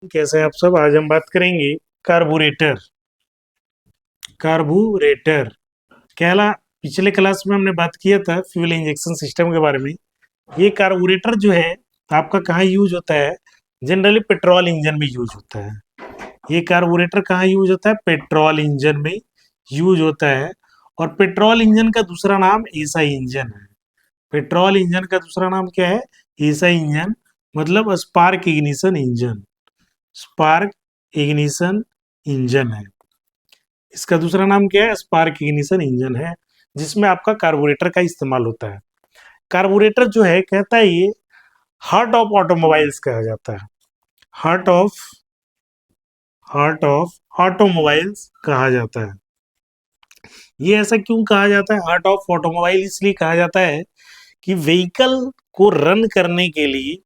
कैसे हैं आप सब। आज हम बात करेंगे कार्बोरेटर। कार्बोरेटर कहला पिछले क्लास में हमने बात किया था फ्यूल इंजेक्शन सिस्टम के बारे में। ये कार्बोरेटर जो है आपका कहाँ यूज होता है? जनरली पेट्रोल इंजन में यूज होता है। ये कार्बोरेटर कहाँ यूज होता है? पेट्रोल इंजन में यूज होता है। और पेट्रोल इंजन का दूसरा नाम एसआई इंजन है। पेट्रोल इंजन का दूसरा नाम क्या है? एसआई इंजन, मतलब spark ignition engine. Spark ignition engine है। इसका दूसरा नाम क्या है? स्पार्क इग्निशन इंजन है, जिसमें आपका कार्बोरेटर का इस्तेमाल होता है। कार्बोरेटर जो है कहता है ये हार्ट ऑफ ऑटोमोबाइल्स कहा जाता है। Heart of heart of automobiles कहा जाता है। ये ऐसा क्यों कहा जाता है हार्ट ऑफ ऑटोमोबाइल? इसलिए कहा जाता है कि व्हीकल को रन करने के लिए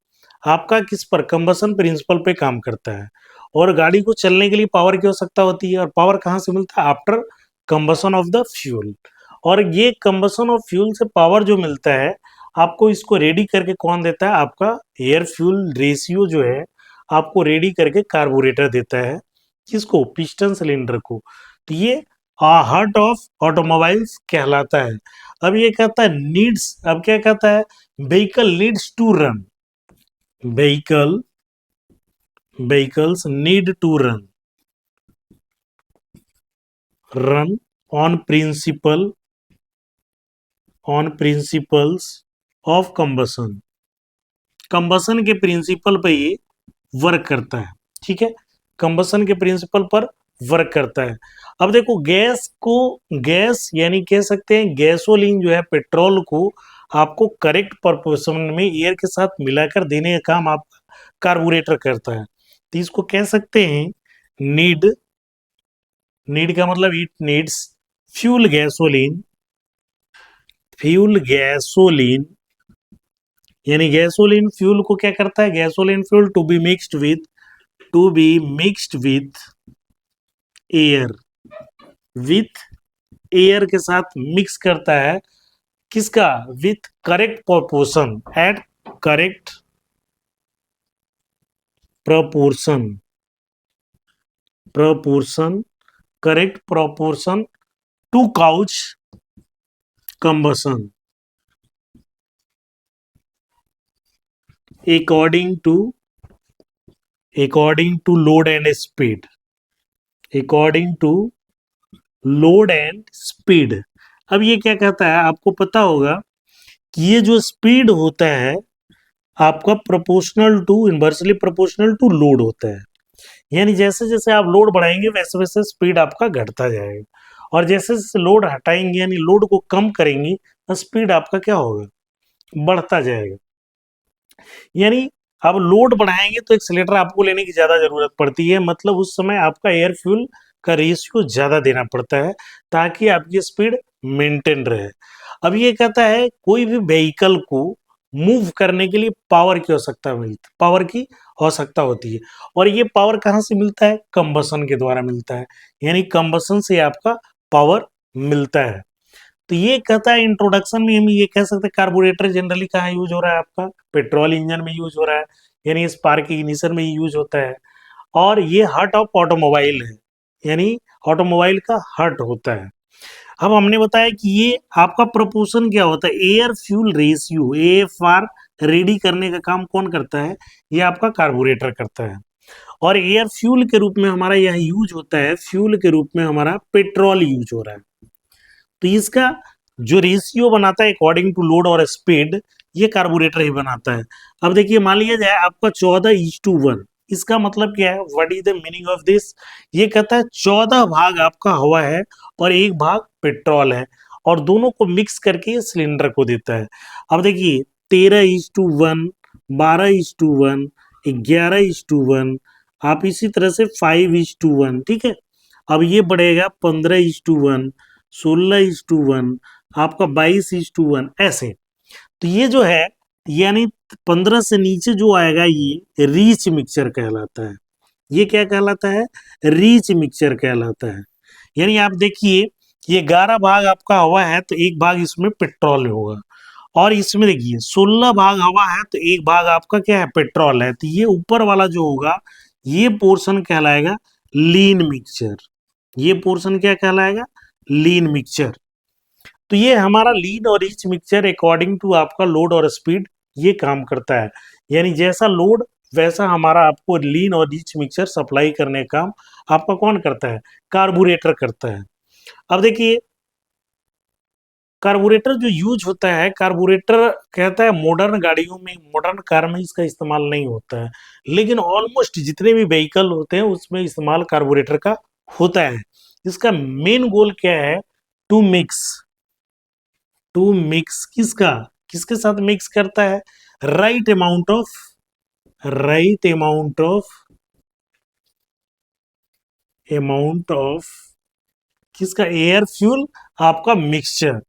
आपका किस पर कंबसन प्रिंसिपल पे काम करता है। और गाड़ी को चलने के लिए पावर की आवश्यकता होती है, और पावर कहाँ से मिलता है? After combustion of the fuel. और ये कंबसन ऑफ फ्यूल से पावर जो मिलता है आपको, इसको रेडी करके कौन देता है? आपका एयर फ्यूल रेशियो जो है आपको रेडी करके कार्बोरेटर देता है। किसको? पिस्टन सिलेंडर को। तो ये हार्ट ऑफ ऑटोमोबाइल्स कहलाता है। अब ये कहता है नीड्स, अब क्या कहता है? Vehicle needs to run, vehicles need to run on principles of combustion के प्रिंसिपल पे ये वर्क करता है। ठीक है, कंबसन के प्रिंसिपल पर वर्क करता है। अब देखो गैस यानी कह सकते हैं गैसोलीन जो है पेट्रोल को आपको करेक्ट प्रपोर्शन में एयर के साथ मिलाकर देने का काम आपका कार्बोरेटर करता है। तो इसको कह सकते हैं नीड का मतलब इट नीड्स फ्यूल गैसोलीन यानी गैसोलीन फ्यूल को क्या करता है? Gasoline fuel to be mixed with air के साथ मिक्स करता है। किसका? With correct proportion, at correct correct proportion to cause combustion according to load and speed, अब ये क्या कहता है? आपको पता होगा कि ये जो स्पीड होता है आपका इनवर्सली प्रोपोर्शनल टू लोड होता है। यानी जैसे जैसे आप लोड बढ़ाएंगे वैसे वैसे स्पीड आपका घटता जाएगा, और जैसे जैसे लोड हटाएंगे यानी लोड को कम करेंगे तो स्पीड आपका क्या होगा? बढ़ता जाएगा। यानी अब लोड बढ़ाएंगे तो एक्सीलरेटर आपको लेने की ज्यादा जरूरत पड़ती है, मतलब उस समय आपका एयर फ्यूल का रेशियो ज्यादा देना पड़ता है ताकि आपकी स्पीड मेंटेन रहे। अब ये कहता है कोई भी व्हीकल को मूव करने के लिए पावर की आवश्यकता होती है, और ये पावर कहाँ से मिलता है? कंबसन के द्वारा मिलता है, यानी कंबसन से आपका पावर मिलता है। तो ये कहता है इंट्रोडक्शन में हम ये कह सकते हैं कार्बोरेटर जनरली कहाँ यूज हो रहा है? आपका पेट्रोल इंजन में यूज हो रहा है, यानी स्पार्क इग्निशन में यूज होता है। और ये हार्ट ऑफ ऑटोमोबाइल है, यानी ऑटोमोबाइल का हार्ट होता है। अब हमने बताया कि ये आपका प्रपोर्शन क्या होता है? एयर फ्यूल रेशियो, एएफआर रेडी करने का काम कौन करता है? ये आपका कार्बोरेटर करता है। और एयर फ्यूल के रूप में हमारा यह यूज होता है, फ्यूल के रूप में हमारा पेट्रोल यूज हो रहा है। तो इसका जो रेशियो बनाता है अकॉर्डिंग टू लोड और स्पीड, ये कार्बोरेटर ही बनाता है। अब देखिए मान लिया जाए आपका 14:1, इसका मतलब क्या है? What is the meaning of this? ये कहता है 14 भाग आपका हवा है और 1 भाग पेट्रोल है, और दोनों को मिक्स करके सिलेंडर को देता है। अब देखिए 13:1, 12:1, 11:1, आप इसी तरह से 5:1, ठीक है। अब ये बढ़ेगा 15:1, 16:1, आपका 22:1, ऐसे। तो ये जो है यानी 15 से नीचे जो आएगा ये रीच मिक्सचर कहलाता है। ये क्या कहलाता है? रीच मिक्सचर कहलाता है। यानी आप देखिए ये 11 भाग आपका हवा है तो 1 भाग इसमें पेट्रोल होगा, और इसमें देखिए 16 भाग हवा है तो 1 भाग आपका क्या है? पेट्रोल है। तो ये ऊपर वाला जो होगा ये पोर्शन कहलाएगा लीन मिक्सचर। ये पोर्शन क्या कहलाएगा? Lean mixture. तो ये हमारा लीन और रिच मिक्सचर अकॉर्डिंग टू आपका लोड और स्पीड ये काम करता है। यानी जैसा लोड वैसा हमारा आपको लीन और रिच मिक्सचर सप्लाई करने का काम आपका कौन करता है? कार्बोरेटर करता है। अब देखिए कार्बोरेटर जो यूज होता है, कार्बोरेटर कहता है मॉडर्न गाड़ियों में, मॉडर्न कार में इसका इस्तेमाल नहीं होता है, लेकिन ऑलमोस्ट जितने भी व्हीकल होते हैं उसमें इस्तेमाल कार्बोरेटर का होता है। इसका मेन गोल क्या है? टू मिक्स, टू मिक्स किसका, किसके साथ मिक्स करता है? Right amount of, right amount of किसका? एयर फ्यूल आपका मिक्सचर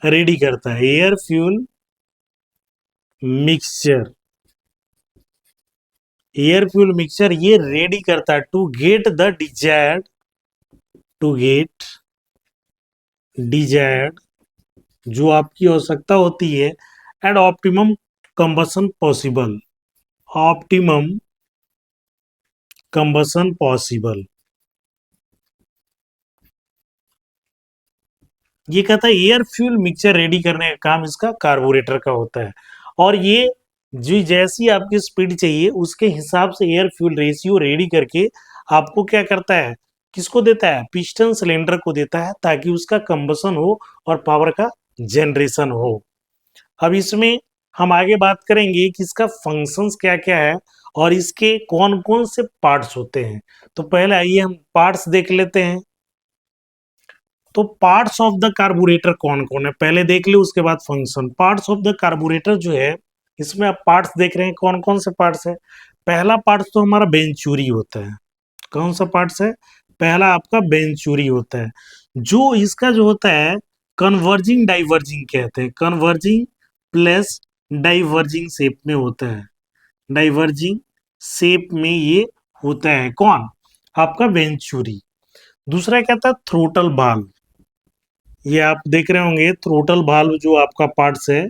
रेडी करता है। Air fuel mixture, air fuel mixture ये रेडी करता है to get the desired, to get desired जो आपकी आवश्यकता होती है, and optimum combustion possible, optimum combustion possible. ये कहता है एयर फ्यूल मिक्सचर रेडी करने का काम इसका कार्बोरेटर का होता है। और ये जो जैसी आपकी स्पीड चाहिए उसके हिसाब से एयर फ्यूल रेशियो रेडी करके आपको क्या करता है? किसको देता है? पिस्टन सिलेंडर को देता है, ताकि उसका कंबसन हो और पावर का जनरेशन हो। अब इसमें हम आगे बात करेंगे कि इसका फंक्शंस क्या क्या है और इसके कौन कौन से पार्ट्स होते हैं। तो पहले आइए हम पार्ट्स देख लेते हैं। तो पार्ट्स ऑफ द कार्बोरेटर कौन कौन है पहले देख लो, उसके बाद function. Parts of the carburettor जो है, इसमें आप पार्ट्स देख रहे हैं, कौन कौन से पार्ट्स है? पहला पार्ट तो हमारा वेंचुरी होता है। कौन सा पार्ट्स है? पहला आपका वेंचुरी होता है, जो इसका जो होता है कन्वर्जिंग डाइवर्जिंग कहते हैं, कन्वर्जिंग प्लस डाइवर्जिंग शेप में होता है। डाइवर्जिंग शेप में ये होता है कौन? आपका वेंचुरी। दूसरा क्या था? थ्रोटल बाल्व। ये आप देख रहे होंगे थ्रोटल वाल्व जो आपका पार्ट्स है।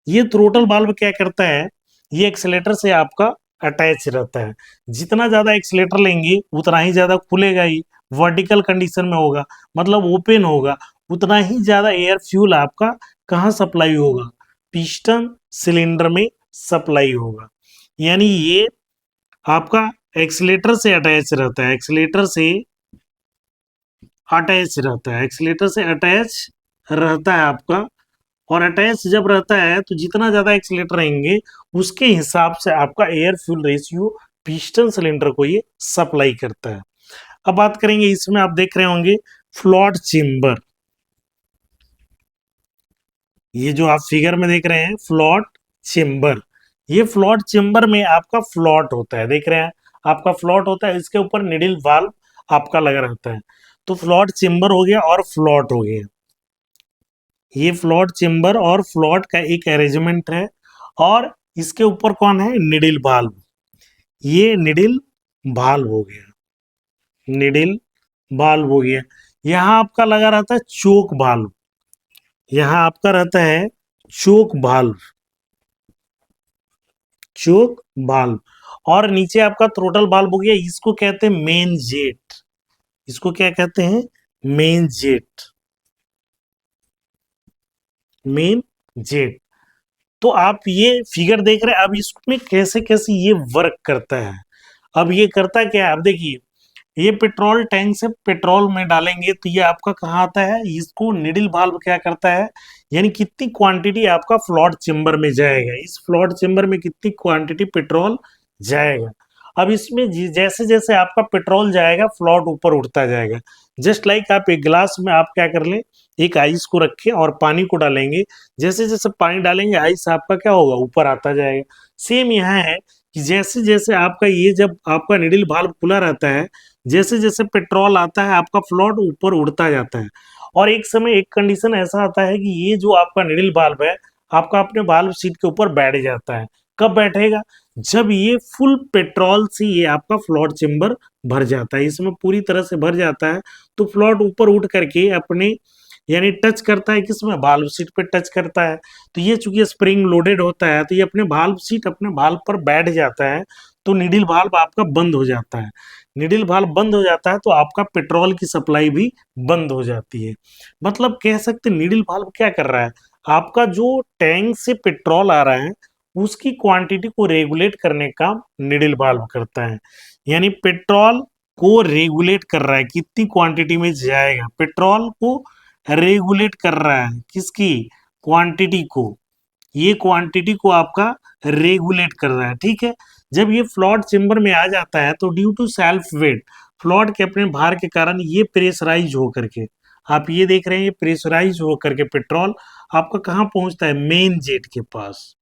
ये थ्रोटल वाल्व क्या करता है? ये एक्सीलेटर से आपका अटैच रहता है। जितना ज्यादा एक्सीलेटर लेंगे उतना ही ज्यादा खुलेगा, ही वर्टिकल कंडीशन में होगा, मतलब ओपन होगा, उतना ही ज्यादा एयर फ्यूल आपका कहाँ सप्लाई होगा? पिस्टन सिलेंडर में सप्लाई होगा। यानी ये आपका एक्सीलेटर से अटैच रहता है, एक्सीलेटर से अटैच रहता है, एक्सीलेटर से अटैच रहता है आपका। और अटैच जब रहता है तो जितना ज्यादा एक्सीलेटर रहेंगे उसके हिसाब से आपका air fuel ratio piston cylinder को ये सप्लाई करता है। अब बात करेंगे, इसमें आप देख रहे होंगे फ्लॉट चेम्बर। ये जो आप फिगर में देख रहे हैं फ्लॉट चेम्बर, ये फ्लॉट चेम्बर में आपका फ्लॉट होता है, देख रहे हैं आपका फ्लॉट होता है, इसके ऊपर निडल वाल्व आपका लगा रहता है। तो फ्लॉट चेम्बर हो गया और फ्लॉट हो गया। ये फ्लॉट चेम्बर और फ्लॉट का एक अरेंजमेंट है। और इसके ऊपर कौन है? Needle valve. ये निडिल वाल्व हो गया, निडिल वाल्व हो गया। यहाँ आपका लगा रहता है चोक वाल्व, यहाँ आपका रहता है चोक वाल्व, चोक वाल्व। और नीचे आपका थ्रोटल वाल्व हो गया, इसको कहते हैं मेन जेट। इसको क्या कहते हैं? Main jet, main jet. तो आप ये फिगर देख रहे हैं, अब इसमें कैसे कैसे ये वर्क करता है। अब ये करता क्या है? अब देखिए, ये पेट्रोल टैंक से पेट्रोल में डालेंगे तो ये आपका कहाँ आता है? इसको निडिल वाल्व क्या करता है, यानी कितनी क्वांटिटी आपका फ्लॉट चेम्बर में जाएगा, इस फ्लॉट चेम्बर में कितनी क्वांटिटी पेट्रोल जाएगा। अब इसमें जैसे जैसे आपका पेट्रोल जाएगा फ्लॉट ऊपर उठता जाएगा। जस्ट लाइक आप एक गिलास में आप क्या कर लें, एक आइस को रखें और पानी को डालेंगे, जैसे जैसे पानी डालेंगे आइस आपका क्या होगा? ऊपर आता जाएगा। सेम यहाँ है कि जैसे जैसे आपका ये जब आपका निडिल वाल्व खुला रहता है, जैसे जैसे पेट्रोल आता है आपका फ्लॉट ऊपर उड़ता जाता है। और एक समय एक कंडीशन ऐसा आता है कि ये जो आपका निडिल वाल्व है आपका अपने वाल्व सीट के ऊपर बैठ जाता है। कब बैठेगा? जब ये फुल पेट्रोल से ये आपका फ्लॉट चेम्बर भर जाता है, इसमें पूरी तरह से भर जाता है। तो फ्लॉट ऊपर उठ करके अपने यानी टच करता है, किसमें? वाल्व सीट पे टच करता है। तो ये चूंकि स्प्रिंग लोडेड होता है तो ये अपने वाल्व सीट अपने वाल्व पर बैठ जाता है। तो नीडल वाल्व आपका बंद हो जाता है। नीडल वाल्व बंद हो जाता है तो आपका पेट्रोल की सप्लाई भी बंद हो जाती है। मतलब कह सकते नीडल वाल्व क्या कर रहा है, आपका जो टैंक से पेट्रोल आ रहा है उसकी क्वांटिटी को रेगुलेट करने का नीडल वाल्व करता है। यानी पेट्रोल को रेगुलेट कर रहा है, कितनी क्वांटिटी में जाएगा, पेट्रोल को रेगुलेट कर रहा है, किसकी क्वांटिटी को, ये क्वांटिटी को आपका रेगुलेट कर रहा है। ठीक है, जब ये फ्लॉट चेंबर में आ जाता है तो due to self weight, float के अपने भार के कारण ये प्रेशराइज होकर के, आप ये देख रहे हैं, ये प्रेशराइज होकर के पेट्रोल आपका कहाँ पहुंचता है, मेन जेट के पास।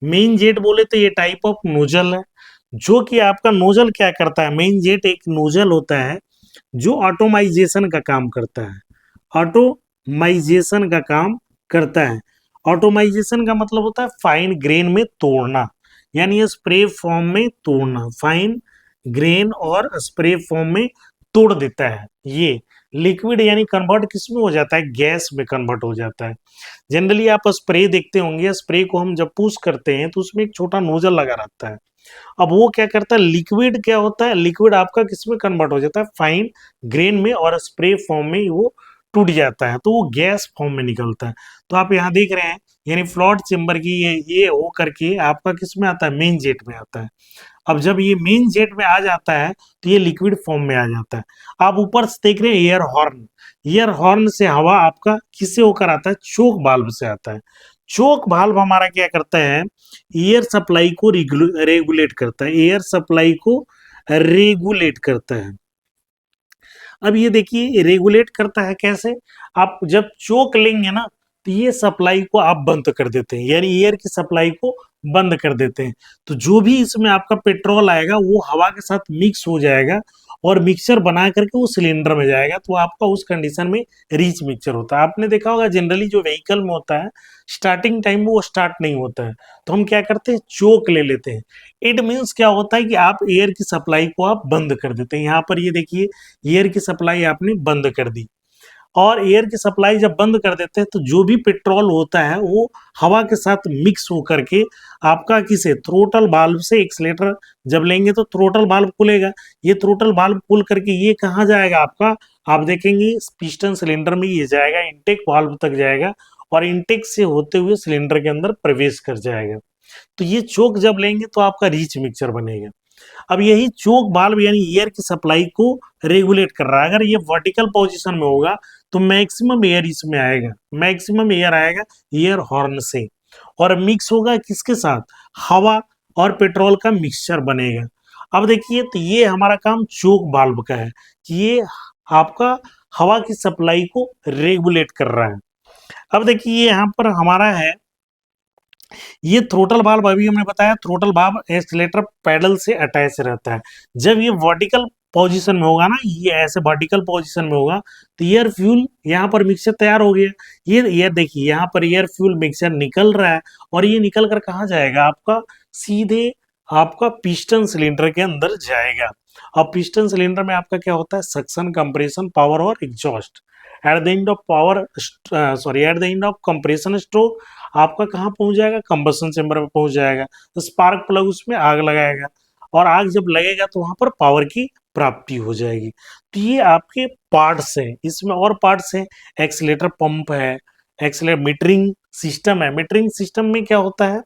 मेन जेट बोले तो ये टाइप ऑफ नोजल है, जो कि आपका नोजल क्या करता है, मेन जेट एक नोजल होता है जो ऑटोमाइजेशन का काम करता है, ऑटोमाइजेशन का काम करता है। ऑटोमाइजेशन का मतलब होता है फाइन ग्रेन में तोड़ना, यानी स्प्रे फॉर्म में तोड़ना, फाइन ग्रेन और स्प्रे फॉर्म में तोड़ देता है। ये लिक्विड यानी कन्वर्ट किस में हो जाता है, गैस में कन्वर्ट हो जाता है। जनरली आप स्प्रे देखते होंगे, स्प्रे को हम जब पुश करते हैं तो उसमें एक छोटा नोजल लगा रहता है। अब वो क्या करता है, लिक्विड क्या होता है, लिक्विड आपका किसमें कन्वर्ट हो जाता है, फाइन ग्रेन में, और स्प्रे फॉर्म में वो टूट जाता है तो वो गैस फॉर्म में निकलता है। तो आप यहाँ देख रहे हैं, यानी फ्लॉट चेम्बर की ये हो करके आपका किस में आता है, मेन जेट में आता है। अब जब ये मेन जेट में आ जाता है तो ये लिक्विड फॉर्म में आ जाता है। आप ऊपर से देख रहे हैं एयर हॉर्न, एयर हॉर्न से हवा आपका किससे होकर आता है, चोक वाल्व से आता है। चोक वाल्व हमारा क्या करता है, एयर सप्लाई को रेगुलेट करता है, एयर सप्लाई को रेगुलेट करता है। अब ये देखिए रेगुलेट करता है कैसे, आप जब चोक लेंगे ना तो ये सप्लाई को आप बंद कर देते हैं, यानी एयर की सप्लाई को बंद कर देते हैं। तो जो भी इसमें आपका पेट्रोल आएगा वो हवा के साथ मिक्स हो जाएगा और मिक्सचर बना करके वो सिलेंडर में जाएगा, तो आपका उस कंडीशन में रिच मिक्सचर होता है। आपने देखा होगा जनरली जो व्हीकल में होता है स्टार्टिंग टाइम में वो स्टार्ट नहीं होता है, तो हम क्या करते हैं, चोक ले लेते हैं। इट मीन्स क्या होता है कि आप एयर की सप्लाई को आप बंद कर देते हैं। यहाँ पर ये देखिए एयर की सप्लाई आपने बंद कर दी, और एयर की सप्लाई जब बंद कर देते हैं तो जो भी पेट्रोल होता है वो हवा के साथ मिक्स होकर के आपका किसे, थ्रोटल वाल्व से एक्सीलरेटर जब लेंगे तो थ्रोटल वाल्व खुलेगा, ये थ्रोटल वाल्व खुल करके ये कहाँ जाएगा आपका, आप देखेंगे पिस्टन सिलेंडर में ये जाएगा, इनटेक वाल्व तक जाएगा और इनटेक से होते हुए सिलेंडर के अंदर प्रवेश कर जाएगा। तो ये चोक जब लेंगे तो आपका रिच मिक्सचर बनेगा। अब यही चोक वाल्व यानी एयर की सप्लाई को रेगुलेट कर रहा है। अगर ये वर्टिकल पोजीशन में होगा तो मैक्सिमम एयर इसमें आएगा, मैक्सिमम एयर आएगा एयर हॉर्न से, और मिक्स होगा किसके साथ, हवा और पेट्रोल का मिक्सचर बनेगा। अब देखिए तो ये हमारा काम चोक वाल्व का है कि ये आपका हवा की सप्लाई को रेगुलेट कर रहा है। अब देखिए यहाँ पर हमारा है ये थ्रोटल वाल्व, अभी हमने बताया थ्रोटल वाल्व एक्सीलरेटर पैडल से अटैच रहता है। जब ये वर्टिकल पोजीशन में होगा ना, ये ऐसे वर्टिकल पोजीशन में होगा तो एयर फ्यूल यहाँ पर मिक्सचर तैयार हो गया। ये देखिए यहाँ पर एयर फ्यूल मिक्सचर निकल रहा है, और ये निकल कर कहाँ जाएगा आपका, सीधे आपका पिस्टन सिलेंडर के अंदर जाएगा। अब पिस्टन सिलेंडर में आपका क्या होता है, सक्शन, कंप्रेशन, पावर और exhaust. At the end of power at the end of compression stroke आपका कहाँ पहुंच जाएगा, कंबसन चेंबर में पहुंच जाएगा। तो स्पार्क प्लग उसमें आग लगाएगा, और आग जब लगेगा तो वहां पर पावर की प्राप्ति हो जाएगी। तो ये आपके पार्ट्स हैं, इसमें और पार्ट्स हैं, एक्सीलरेटर पंप है, एक्सीलरेटर मीटरिंग सिस्टम है। मीटरिंग सिस्टम में क्या होता है,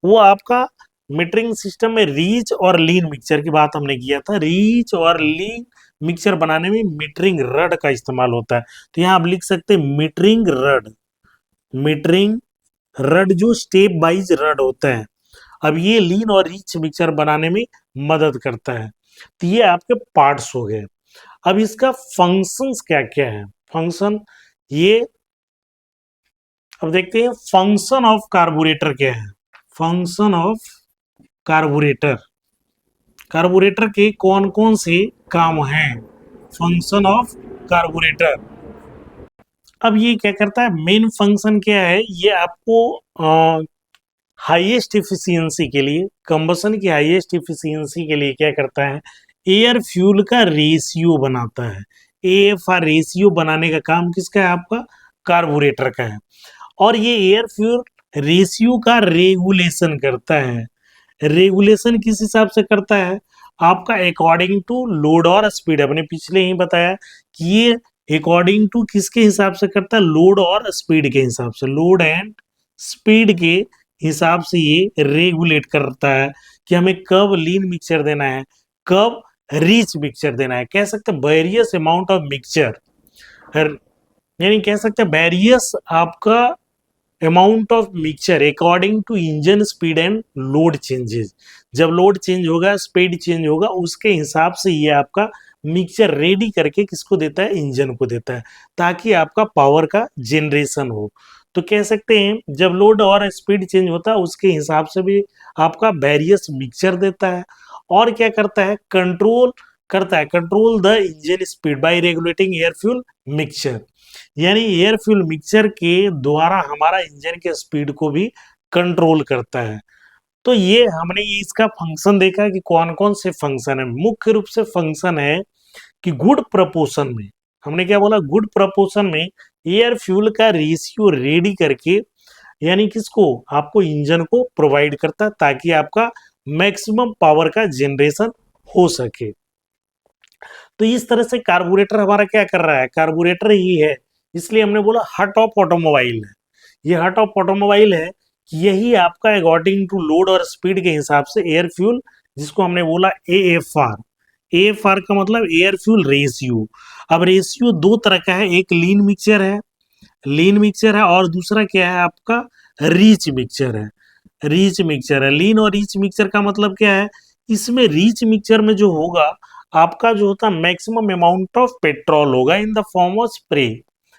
वो आपका मीटरिंग सिस्टम में रीच और लीन मिक्सचर की बात हमने किया था, रीच और लीन मिक्सचर बनाने में मीटरिंग रड का इस्तेमाल होता है। तो यहाँ आप लिख सकते हैं मीटरिंग रड, मीटरिंग रड जो स्टेप वाइज रड होता है। अब ये लीन और रिच मिक्सचर बनाने में मदद करता है। तो ये आपके पार्ट्स हो गए। अब इसका फंक्शंस क्या क्या है, फंक्शन ये अब देखते हैं। फंक्शन ऑफ कार्बोरेटर क्या है, फंक्शन ऑफ कार्बोरेटर, कार्बोरेटर के कौन कौन से काम हैं, फंक्शन ऑफ कार्बोरेटर। अब ये क्या करता है, मेन फंक्शन क्या है, ये आपको हाईएस्ट इफिशियंसी के लिए, कंबसन की हाईएस्ट इफिशियंसी के लिए क्या करता है, एयर फ्यूल का रेशियो बनाता है। एएफआर रेशियो बनाने का काम किसका है, आपका कार्बोरेटर का है। और ये एयर फ्यूल रेशियो का रेगुलेशन करता है, रेगुलेशन किस हिसाब से करता है? आपका अकॉर्डिंग टू लोड और स्पीड। अपने पिछले ही बताया कि ये अकॉर्डिंग टू किसके हिसाब से करता है? लोड और स्पीड के हिसाब से, लोड एंड स्पीड के हिसाब से ये रेगुलेट करता है कि हमें कब लीन मिक्सचर देना है, कब रिच मिक्सचर देना है। कह सकते हैं वेरियस अमाउंट ऑफ मिक्सचर, यानी कह सकते हैं वेरियस आपका amount of mixture according to engine speed and load changes. जब लोड चेंज होगा, स्पीड चेंज होगा, उसके हिसाब से ये आपका मिक्सचर रेडी करके किसको देता है? इंजन को देता है, ताकि आपका पावर का जनरेशन हो। तो कह सकते हैं जब लोड और स्पीड चेंज होता है उसके हिसाब से भी आपका वेरियस मिक्सचर देता है। और क्या करता है? कंट्रोल करता है, control the engine speed bye regulating air fuel mixture, यानी एयर फ्यूल मिक्सचर के द्वारा हमारा इंजन के स्पीड को भी कंट्रोल करता है। तो ये हमने ये इसका फंक्शन देखा कि कौन कौन से फंक्शन है। मुख्य रूप से फंक्शन है कि गुड प्रपोर्शन में, हमने क्या बोला? गुड प्रपोर्शन में एयर फ्यूल का रेशियो रेडी करके, यानी किसको? आपको इंजन को प्रोवाइड करता है, ताकि आपका मैक्सिमम पावर का जनरेशन हो सके। तो इस तरह से कार्बोरेटर हमारा क्या कर रहा है? कार्बोरेटर ही है, इसलिए हमने बोला हार्ट ऑफ ऑटोमोबाइल है। ये हार्ट ऑफ ऑटोमोबाइल है कि यही आपका अकॉर्डिंग टू लोड और स्पीड के हिसाब से एयर फ्यूल, जिसको हमने बोला AFR। AFR का मतलब एयर फ्यूल रेशियो। अब रेशियो दो तरह का है, एक लीन मिक्सचर है, लीन मिक्सचर है, और दूसरा क्या है? आपका रिच मिक्सचर है। रिच मिक्सचर है। लीन और रिच मिक्सचर का मतलब क्या है? इसमें रिच मिक्सचर में जो होगा आपका, जो होता है मैक्सिमम अमाउंट ऑफ पेट्रोल होगा in the form of spray,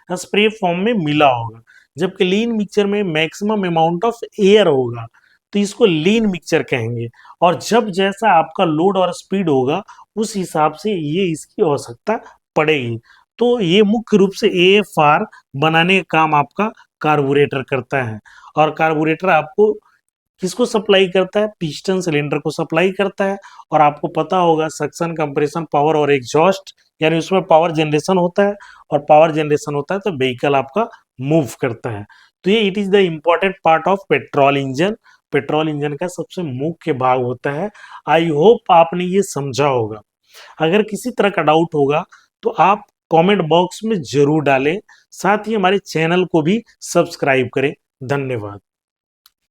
spray form में मिला होगा, जबकि लीन मिक्सचर में मैक्सिमम अमाउंट ऑफ एयर होगा, तो इसको लीन मिक्सचर कहेंगे। और जब जैसा आपका लोड और स्पीड होगा उस हिसाब से ये इसकी आवश्यकता पड़ेगी। तो ये मुख्य रूप से AFR बनाने का काम आपका कार्बोरेटर करता है। और कार्बोरेटर आपको किसको सप्लाई करता है? पिस्टन सिलेंडर को सप्लाई करता है। और आपको पता होगा सक्शन, कंप्रेशन, पावर और एग्जॉस्ट, यानी उसमें पावर जनरेशन होता है, और पावर जनरेशन होता है तो व्हीकल आपका मूव करता है। तो ये it is the important part of petrol engine. Petrol engine का सबसे मुख्य भाग होता है। आई होप आपने ये समझा होगा। अगर किसी तरह का डाउट होगा तो आप कमेंट बॉक्स में जरूर डालें। साथ ही हमारे चैनल को भी सब्सक्राइब करें। धन्यवाद।